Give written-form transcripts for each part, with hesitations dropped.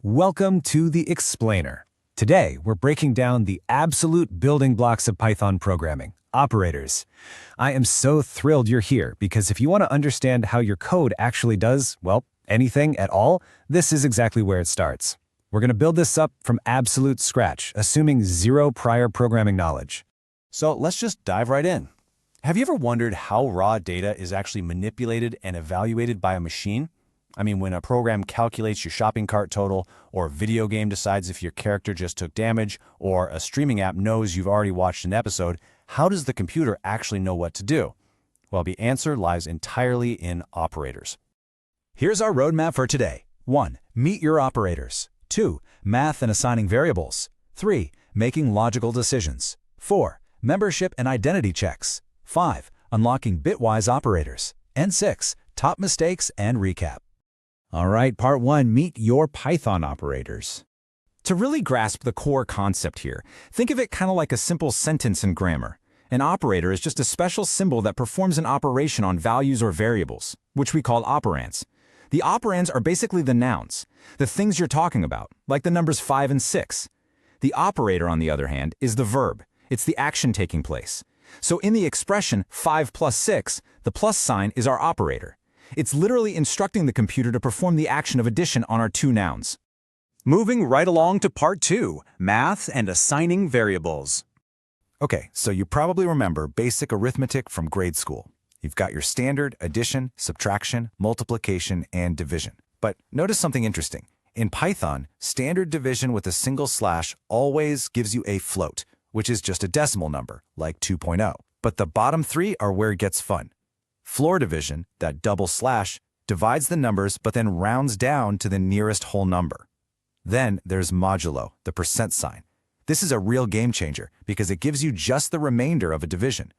Welcome to The Explainer. Today, we're breaking down the absolute building blocks of Python programming, operators. I am so thrilled you're here because if you want to understand how your code actually does, well, anything at all, this is exactly where it starts. We're going to build this up from absolute scratch, assuming zero prior programming knowledge. So let's just dive right in. Have you ever wondered how raw data is actually manipulated and evaluated by a machine? I mean, when a program calculates your shopping cart total, or a video game decides if your character just took damage, or a streaming app knows you've already watched an episode, how does the computer actually know what to do? Well, the answer lies entirely in operators. Here's our roadmap for today. 1. Meet your operators. 2. Math and assigning variables. 3. Making logical decisions. 4. Membership and identity checks. 5. Unlocking bitwise operators. And 6. Top mistakes and recap. All right, part 1, meet your Python operators. To really grasp the core concept here, think of it kind of like a simple sentence in grammar. An operator is just a special symbol that performs an operation on values or variables, which we call operands. The operands are basically the nouns, the things you're talking about, like the numbers 5 and 6. The operator, on the other hand, is the verb. It's the action taking place. So in the expression 5 plus 6, the plus sign is our operator. It's literally instructing the computer to perform the action of addition on our two nouns. Moving right along to part 2, math and assigning variables. Okay, so you probably remember basic arithmetic from grade school. You've got your standard addition, subtraction, multiplication, and division. But notice something interesting. In Python, standard division with a single slash always gives you a float, which is just a decimal number, like 2.0. But the bottom 3 are where it gets fun. Floor division, that double slash, divides the numbers but then rounds down to the nearest whole number. Then there's modulo, the percent sign. This is a real game changer because it gives you just the remainder of a division.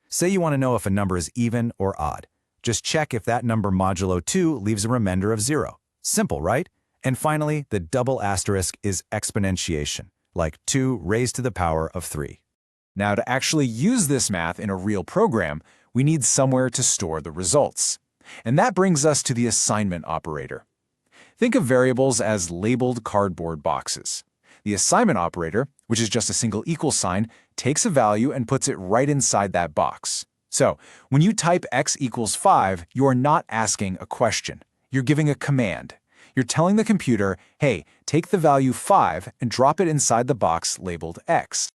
Say you want to know if a number is even or odd. Just check if that number modulo 2 leaves a remainder of 0. Simple, right? And finally, the double asterisk is exponentiation, like 2 raised to the power of 3. Now, to actually use this math in a real program, we need somewhere to store the results. And that brings us to the assignment operator. Think of variables as labeled cardboard boxes. The assignment operator, which is just a single equal sign, takes a value and puts it right inside that box. So, when you type x equals 5, you are not asking a question. You're giving a command. You're telling the computer, hey, take the value 5 and drop it inside the box labeled x.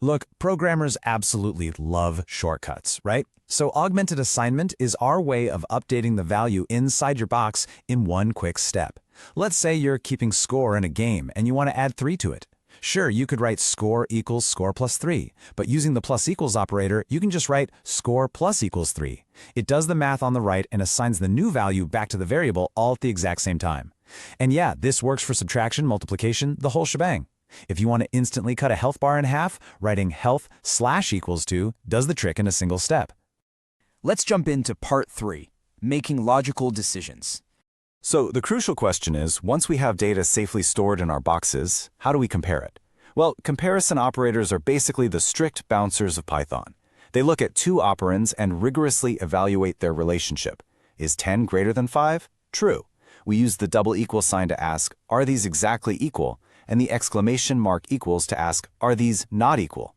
Look, programmers absolutely love shortcuts, right? So augmented assignment is our way of updating the value inside your box in one quick step. Let's say you're keeping score in a game and you want to add 3 to it. Sure, you could write score equals score plus 3, but using the plus equals operator, you can just write score plus equals 3. It does the math on the right and assigns the new value back to the variable all at the exact same time. And yeah, this works for subtraction, multiplication, the whole shebang. If you want to instantly cut a health bar in half, writing health slash equals 2 does the trick in a single step. Let's jump into part 3, making logical decisions. So the crucial question is, once we have data safely stored in our boxes, how do we compare it? Well, comparison operators are basically the strict bouncers of Python. They look at two operands and rigorously evaluate their relationship. Is 10 greater than 5? True. We use the double equal sign to ask, are these exactly equal? And the exclamation mark equals to ask, are these not equal?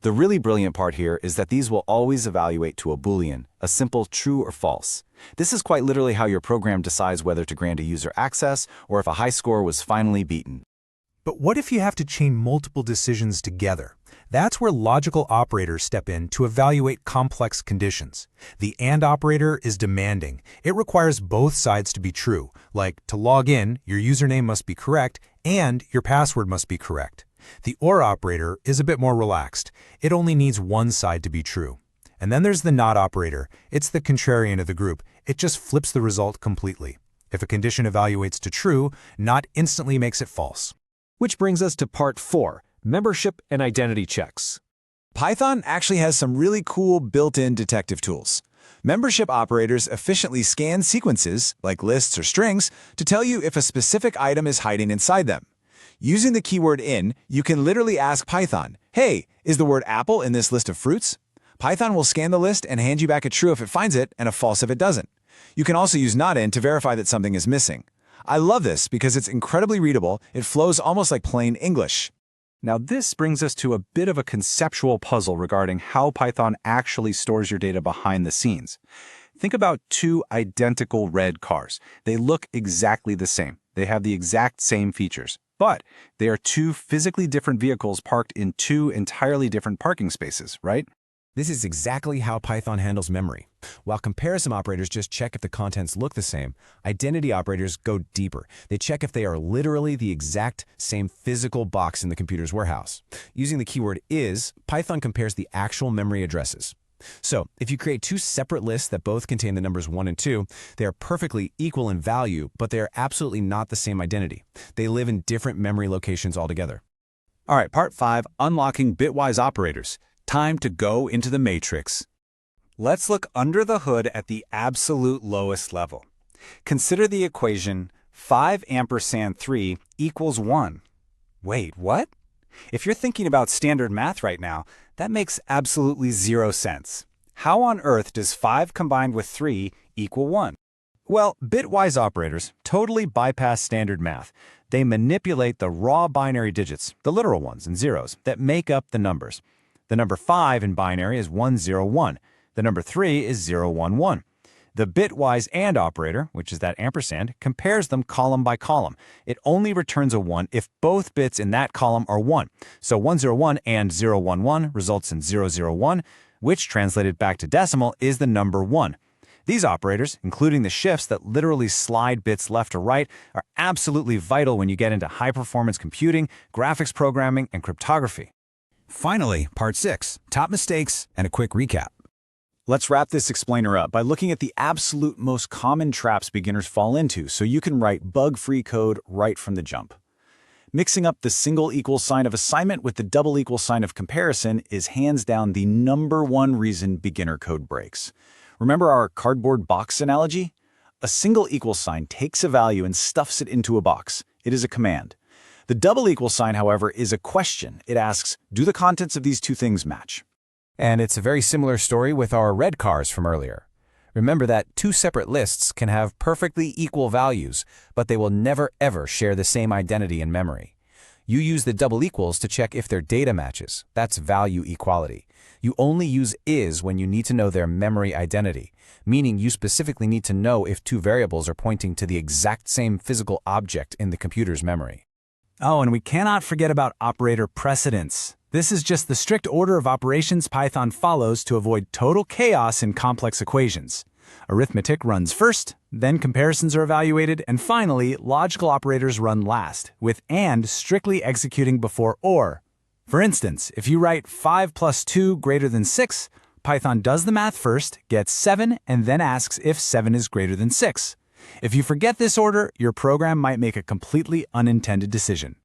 The really brilliant part here is that these will always evaluate to a Boolean, a simple true or false. This is quite literally how your program decides whether to grant a user access or if a high score was finally beaten. But what if you have to chain multiple decisions together? That's where logical operators step in to evaluate complex conditions. The AND operator is demanding. It requires both sides to be true, like to log in, your username must be correct, and your password must be correct. The OR operator is a bit more relaxed. It only needs one side to be true. And then there's the NOT operator. It's the contrarian of the group. It just flips the result completely. If a condition evaluates to true, NOT instantly makes it false. Which brings us to part 4, membership and identity checks. Python actually has some really cool built-in detective tools. Membership operators efficiently scan sequences, like lists or strings, to tell you if a specific item is hiding inside them. Using the keyword in, you can literally ask Python, hey, is the word apple in this list of fruits? Python will scan the list and hand you back a true if it finds it and a false if it doesn't. You can also use not in to verify that something is missing. I love this because it's incredibly readable. It flows almost like plain English. Now, this brings us to a bit of a conceptual puzzle regarding how Python actually stores your data behind the scenes. Think about two identical red cars. They look exactly the same. They have the exact same features, but they are two physically different vehicles parked in two entirely different parking spaces, right? This is exactly how Python handles memory. While comparison operators just check if the contents look the same, identity operators go deeper. They check if they are literally the exact same physical box in the computer's warehouse. Using the keyword is, Python compares the actual memory addresses. So, if you create two separate lists that both contain the numbers 1 and 2, they are perfectly equal in value, but they are absolutely not the same identity. They live in different memory locations altogether. All right, part 5, unlocking bitwise operators. Time to go into the matrix. Let's look under the hood at the absolute lowest level. Consider the equation 5 ampersand 3 equals 1. Wait, what? If you're thinking about standard math right now, that makes absolutely zero sense. How on earth does 5 combined with 3 equal 1? Well, bitwise operators totally bypass standard math. They manipulate the raw binary digits, the literal ones and zeros, that make up the numbers. The number 5 in binary is 101. The number 3 is 011. The bitwise AND operator, which is that ampersand, compares them column by column. It only returns a 1 if both bits in that column are 1. So 101 and 011 results in 001, which translated back to decimal is the number 1. These operators, including the shifts that literally slide bits left or right, are absolutely vital when you get into high-performance computing, graphics programming, and cryptography. Finally, part 6, top mistakes and a quick recap. Let's wrap this explainer up by looking at the absolute most common traps beginners fall into so you can write bug-free code right from the jump. Mixing up the single equal sign of assignment with the double equal sign of comparison is hands down the #1 reason beginner code breaks. Remember our cardboard box analogy? A single equal sign takes a value and stuffs it into a box. It is a command. The double equal sign, however, is a question. It asks, do the contents of these two things match? And it's a very similar story with our red cars from earlier. Remember that two separate lists can have perfectly equal values, but they will never ever share the same identity in memory. You use the double equals to check if their data matches. That's value equality. You only use is when you need to know their memory identity, meaning you specifically need to know if two variables are pointing to the exact same physical object in the computer's memory. Oh, and we cannot forget about operator precedence. This is just the strict order of operations Python follows to avoid total chaos in complex equations. Arithmetic runs first, then comparisons are evaluated, and finally, logical operators run last, with AND strictly executing before OR. For instance, if you write 5 plus 2 greater than 6, Python does the math first, gets 7, and then asks if 7 is greater than 6. If you forget this order, your program might make a completely unintended decision.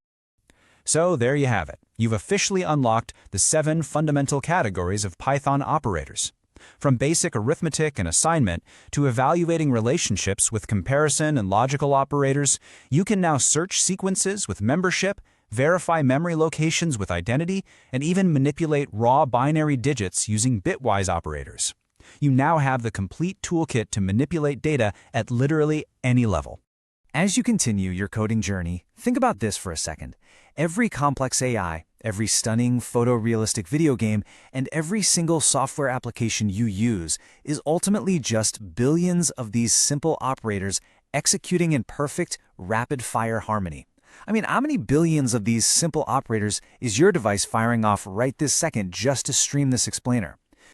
So there you have it. You've officially unlocked the 7 fundamental categories of Python operators. From basic arithmetic and assignment to evaluating relationships with comparison and logical operators, you can now search sequences with membership, verify memory locations with identity, and even manipulate raw binary digits using bitwise operators. You now have the complete toolkit to manipulate data at literally any level. As you continue your coding journey, think about this for a second. Every complex AI, every stunning photorealistic video game, and every single software application you use is ultimately just billions of these simple operators executing in perfect, rapid-fire harmony. I mean, how many billions of these simple operators is your device firing off right this second just to stream this explainer?